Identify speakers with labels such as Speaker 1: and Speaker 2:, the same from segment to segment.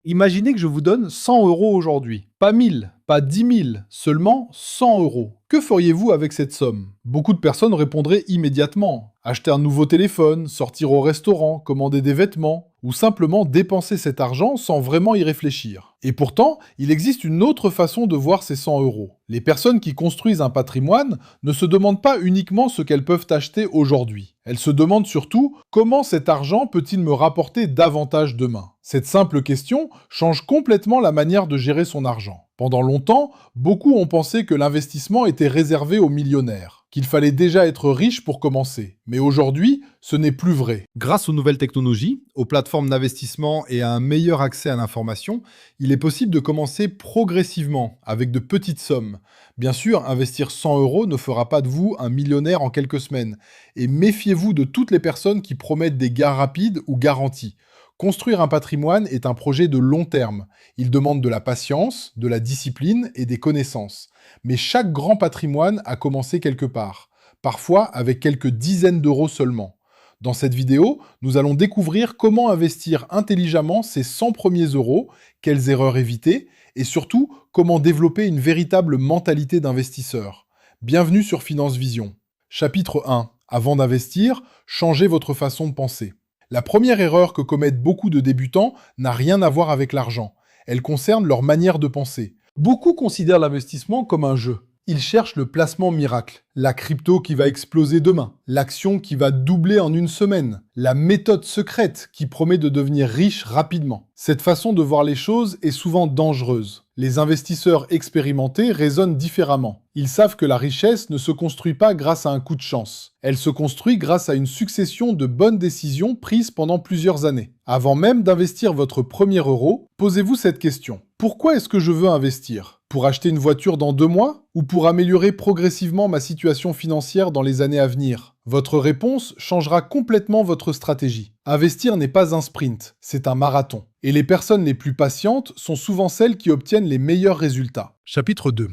Speaker 1: Imaginez que je vous donne 100 euros aujourd'hui. Pas 1000, pas 10 000, seulement 100 euros. Que feriez-vous avec cette somme? Beaucoup de personnes répondraient immédiatement. Acheter un nouveau téléphone, sortir au restaurant, commander des vêtements, ou simplement dépenser cet argent sans vraiment y réfléchir. Et pourtant, il existe une autre façon de voir ces 100 euros. Les personnes qui construisent un patrimoine ne se demandent pas uniquement ce qu'elles peuvent acheter aujourd'hui. Elles se demandent surtout comment cet argent peut-il me rapporter davantage demain. Cette simple question change complètement la manière de gérer son argent. Pendant longtemps, beaucoup ont pensé que l'investissement était réservé aux millionnaires, qu'il fallait déjà être riche pour commencer. Mais aujourd'hui, ce n'est plus vrai. Grâce aux nouvelles technologies, aux plateformes d'investissement et à un meilleur accès à l'information, il est possible de commencer progressivement, avec de petites sommes. Bien sûr, investir 100 euros ne fera pas de vous un millionnaire en quelques semaines. Et méfiez-vous de toutes les personnes qui promettent des gains rapides ou garantis. Construire un patrimoine est un projet de long terme. Il demande de la patience, de la discipline et des connaissances. Mais chaque grand patrimoine a commencé quelque part, parfois avec quelques dizaines d'euros seulement. Dans cette vidéo, nous allons découvrir comment investir intelligemment ces 100 premiers euros, quelles erreurs éviter, et surtout comment développer une véritable mentalité d'investisseur. Bienvenue sur Finance Vision. Chapitre 1. Avant d'investir, changez votre façon de penser. La première erreur que commettent beaucoup de débutants n'a rien à voir avec l'argent. Elle concerne leur manière de penser. Beaucoup considèrent l'investissement comme un jeu. Ils cherchent le placement miracle, la crypto qui va exploser demain, l'action qui va doubler en une semaine, la méthode secrète qui promet de devenir riche rapidement. Cette façon de voir les choses est souvent dangereuse. Les investisseurs expérimentés raisonnent différemment. Ils savent que la richesse ne se construit pas grâce à un coup de chance. Elle se construit grâce à une succession de bonnes décisions prises pendant plusieurs années. Avant même d'investir votre premier euro, posez-vous cette question. Pourquoi est-ce que je veux investir? Pour acheter une voiture dans 2 mois? Ou pour améliorer progressivement ma situation financière dans les années à venir? Votre réponse changera complètement votre stratégie. Investir n'est pas un sprint, c'est un marathon. Et les personnes les plus patientes sont souvent celles qui obtiennent les meilleurs résultats. Chapitre 2.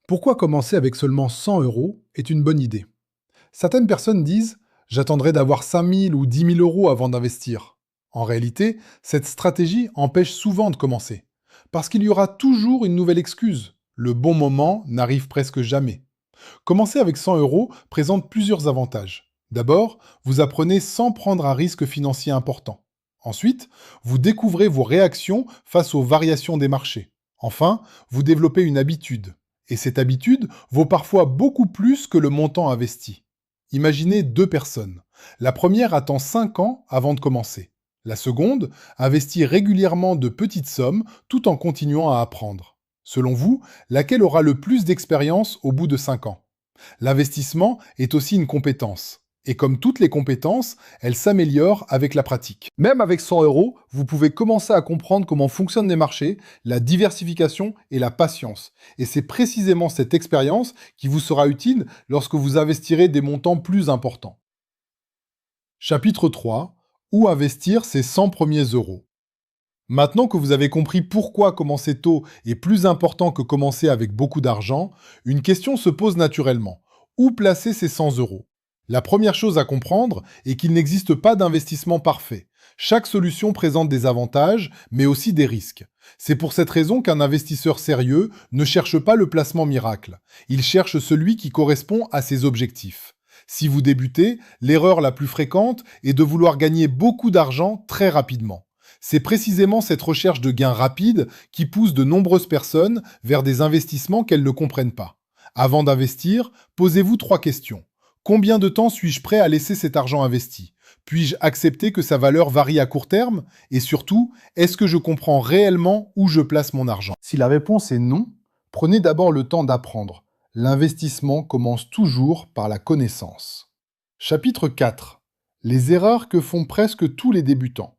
Speaker 1: Pourquoi commencer avec seulement 100 euros est une bonne idée? Certaines personnes disent « j'attendrai d'avoir 5 000 ou 10 000 euros avant d'investir ». En réalité, cette stratégie empêche souvent de commencer. Parce qu'il y aura toujours une nouvelle excuse. Le bon moment n'arrive presque jamais. Commencer avec 100 euros présente plusieurs avantages. D'abord, vous apprenez sans prendre un risque financier important. Ensuite, vous découvrez vos réactions face aux variations des marchés. Enfin, vous développez une habitude. Et cette habitude vaut parfois beaucoup plus que le montant investi. Imaginez 2 personnes. La première attend 5 ans avant de commencer. La seconde investit régulièrement de petites sommes tout en continuant à apprendre. Selon vous, laquelle aura le plus d'expérience au bout de 5 ans? L'investissement est aussi une compétence. Et comme toutes les compétences, elle s'améliore avec la pratique. Même avec 100 euros, vous pouvez commencer à comprendre comment fonctionnent les marchés, la diversification et la patience. Et c'est précisément cette expérience qui vous sera utile lorsque vous investirez des montants plus importants. Chapitre 3. Où investir ces 100 premiers euros? Maintenant que vous avez compris pourquoi commencer tôt est plus important que commencer avec beaucoup d'argent, une question se pose naturellement. Où placer ces 100 euros? La première chose à comprendre est qu'il n'existe pas d'investissement parfait. Chaque solution présente des avantages, mais aussi des risques. C'est pour cette raison qu'un investisseur sérieux ne cherche pas le placement miracle. Il cherche celui qui correspond à ses objectifs. Si vous débutez, l'erreur la plus fréquente est de vouloir gagner beaucoup d'argent très rapidement. C'est précisément cette recherche de gains rapides qui pousse de nombreuses personnes vers des investissements qu'elles ne comprennent pas. Avant d'investir, posez-vous 3 questions. Combien de temps suis-je prêt à laisser cet argent investi? Puis-je accepter que sa valeur varie à court terme? Et surtout, est-ce que je comprends réellement où je place mon argent? Si la réponse est non, prenez d'abord le temps d'apprendre. L'investissement commence toujours par la connaissance. Chapitre 4. Les erreurs que font presque tous les débutants.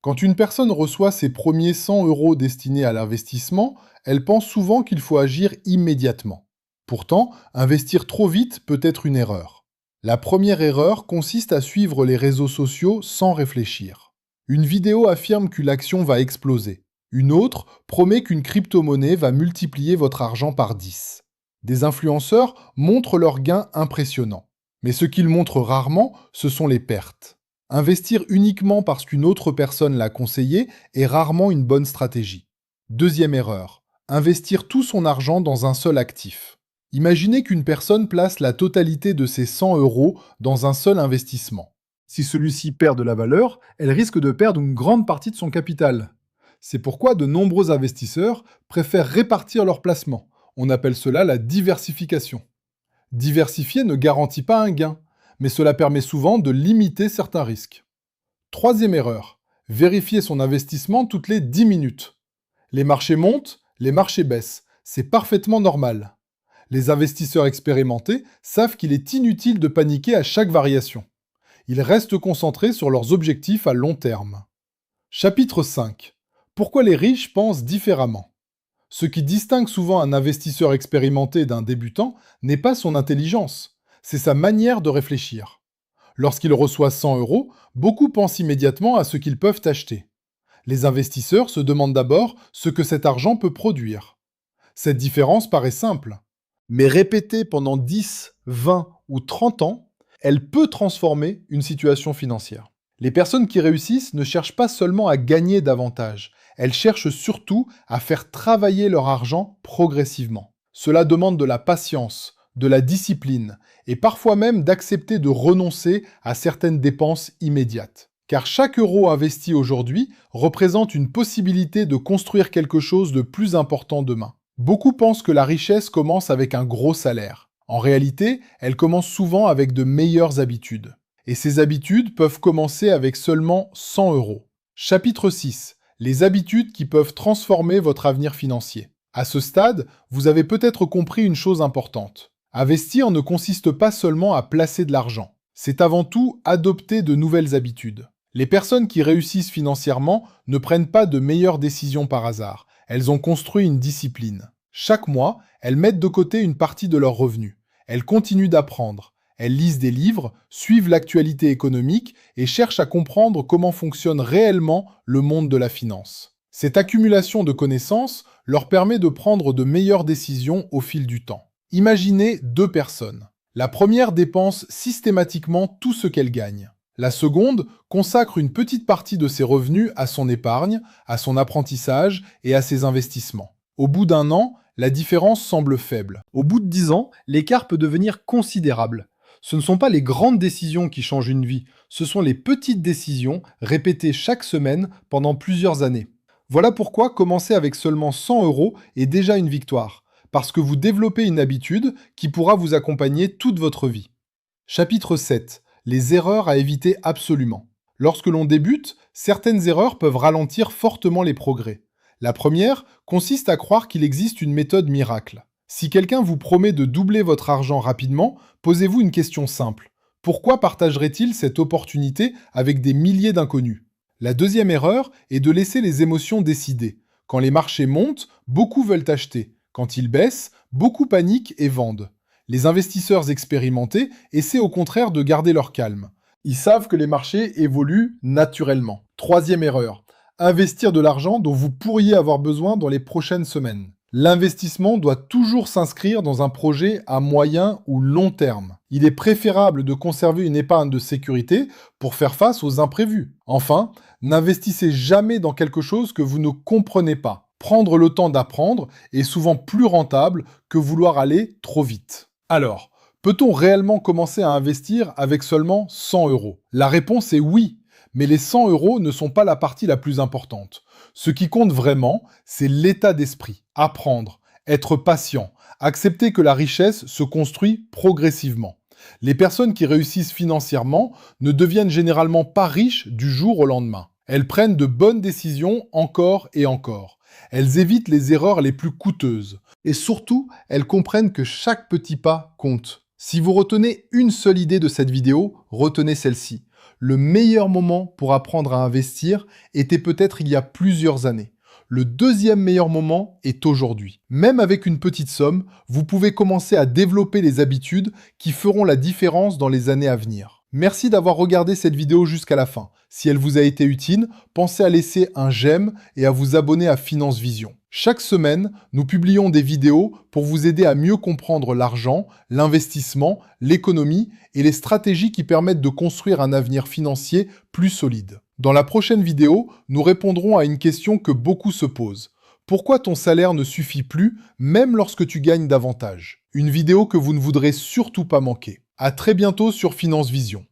Speaker 1: Quand une personne reçoit ses premiers 100 euros destinés à l'investissement, elle pense souvent qu'il faut agir immédiatement. Pourtant, investir trop vite peut être une erreur. La première erreur consiste à suivre les réseaux sociaux sans réfléchir. Une vidéo affirme qu'une action va exploser. Une autre promet qu'une crypto-monnaie va multiplier votre argent par 10. Des influenceurs montrent leurs gains impressionnants. Mais ce qu'ils montrent rarement, ce sont les pertes. Investir uniquement parce qu'une autre personne l'a conseillé est rarement une bonne stratégie. Deuxième erreur, investir tout son argent dans un seul actif. Imaginez qu'une personne place la totalité de ses 100 € dans un seul investissement. Si celui-ci perd de la valeur, elle risque de perdre une grande partie de son capital. C'est pourquoi de nombreux investisseurs préfèrent répartir leurs placements. On appelle cela la diversification. Diversifier ne garantit pas un gain, mais cela permet souvent de limiter certains risques. Troisième erreur, vérifier son investissement toutes les 10 minutes. Les marchés montent, les marchés baissent, c'est parfaitement normal. Les investisseurs expérimentés savent qu'il est inutile de paniquer à chaque variation. Ils restent concentrés sur leurs objectifs à long terme. Chapitre 5. Pourquoi les riches pensent différemment? Ce qui distingue souvent un investisseur expérimenté d'un débutant n'est pas son intelligence, c'est sa manière de réfléchir. Lorsqu'il reçoit 100 €, beaucoup pensent immédiatement à ce qu'ils peuvent acheter. Les investisseurs se demandent d'abord ce que cet argent peut produire. Cette différence paraît simple, mais répétée pendant 10, 20 ou 30 ans, elle peut transformer une situation financière. Les personnes qui réussissent ne cherchent pas seulement à gagner davantage, elles cherchent surtout à faire travailler leur argent progressivement. Cela demande de la patience, de la discipline, et parfois même d'accepter de renoncer à certaines dépenses immédiates. Car chaque euro investi aujourd'hui représente une possibilité de construire quelque chose de plus important demain. Beaucoup pensent que la richesse commence avec un gros salaire. En réalité, elle commence souvent avec de meilleures habitudes. Et ces habitudes peuvent commencer avec seulement 100 €. Chapitre 6. Les habitudes qui peuvent transformer votre avenir financier. À ce stade, vous avez peut-être compris une chose importante. Investir ne consiste pas seulement à placer de l'argent. C'est avant tout adopter de nouvelles habitudes. Les personnes qui réussissent financièrement ne prennent pas de meilleures décisions par hasard. Elles ont construit une discipline. Chaque mois, elles mettent de côté une partie de leurs revenus. Elles continuent d'apprendre. Elles lisent des livres, suivent l'actualité économique et cherchent à comprendre comment fonctionne réellement le monde de la finance. Cette accumulation de connaissances leur permet de prendre de meilleures décisions au fil du temps. Imaginez deux personnes. La première dépense systématiquement tout ce qu'elle gagne. La seconde consacre une petite partie de ses revenus à son épargne, à son apprentissage et à ses investissements. Au bout d'un an, la différence semble faible. Au bout de 10 ans, l'écart peut devenir considérable. Ce ne sont pas les grandes décisions qui changent une vie, ce sont les petites décisions répétées chaque semaine pendant plusieurs années. Voilà pourquoi commencer avec seulement 100 € est déjà une victoire, parce que vous développez une habitude qui pourra vous accompagner toute votre vie. Chapitre 7. Les erreurs à éviter absolument. Lorsque l'on débute, certaines erreurs peuvent ralentir fortement les progrès. La première consiste à croire qu'il existe une méthode miracle. Si quelqu'un vous promet de doubler votre argent rapidement, posez-vous une question simple. Pourquoi partagerait-il cette opportunité avec des milliers d'inconnus? La deuxième erreur est de laisser les émotions décider. Quand les marchés montent, beaucoup veulent acheter. Quand ils baissent, beaucoup paniquent et vendent. Les investisseurs expérimentés essaient au contraire de garder leur calme. Ils savent que les marchés évoluent naturellement. Troisième erreur. Investir de l'argent dont vous pourriez avoir besoin dans les prochaines semaines. L'investissement doit toujours s'inscrire dans un projet à moyen ou long terme. Il est préférable de conserver une épargne de sécurité pour faire face aux imprévus. Enfin, n'investissez jamais dans quelque chose que vous ne comprenez pas. Prendre le temps d'apprendre est souvent plus rentable que vouloir aller trop vite. Alors, peut-on réellement commencer à investir avec seulement 100 €? La réponse est oui, mais les 100 € ne sont pas la partie la plus importante. Ce qui compte vraiment, c'est l'état d'esprit. Apprendre, être patient, accepter que la richesse se construit progressivement. Les personnes qui réussissent financièrement ne deviennent généralement pas riches du jour au lendemain. Elles prennent de bonnes décisions encore et encore. Elles évitent les erreurs les plus coûteuses. Et surtout, elles comprennent que chaque petit pas compte. Si vous retenez une seule idée de cette vidéo, retenez celle-ci. Le meilleur moment pour apprendre à investir était peut-être il y a plusieurs années. Le deuxième meilleur moment est aujourd'hui. Même avec une petite somme, vous pouvez commencer à développer les habitudes qui feront la différence dans les années à venir. Merci d'avoir regardé cette vidéo jusqu'à la fin. Si elle vous a été utile, pensez à laisser un j'aime et à vous abonner à Finance Vision. Chaque semaine, nous publions des vidéos pour vous aider à mieux comprendre l'argent, l'investissement, l'économie et les stratégies qui permettent de construire un avenir financier plus solide. Dans la prochaine vidéo, nous répondrons à une question que beaucoup se posent. Pourquoi ton salaire ne suffit plus, même lorsque tu gagnes davantage? Une vidéo que vous ne voudrez surtout pas manquer. À très bientôt sur Finance Vision.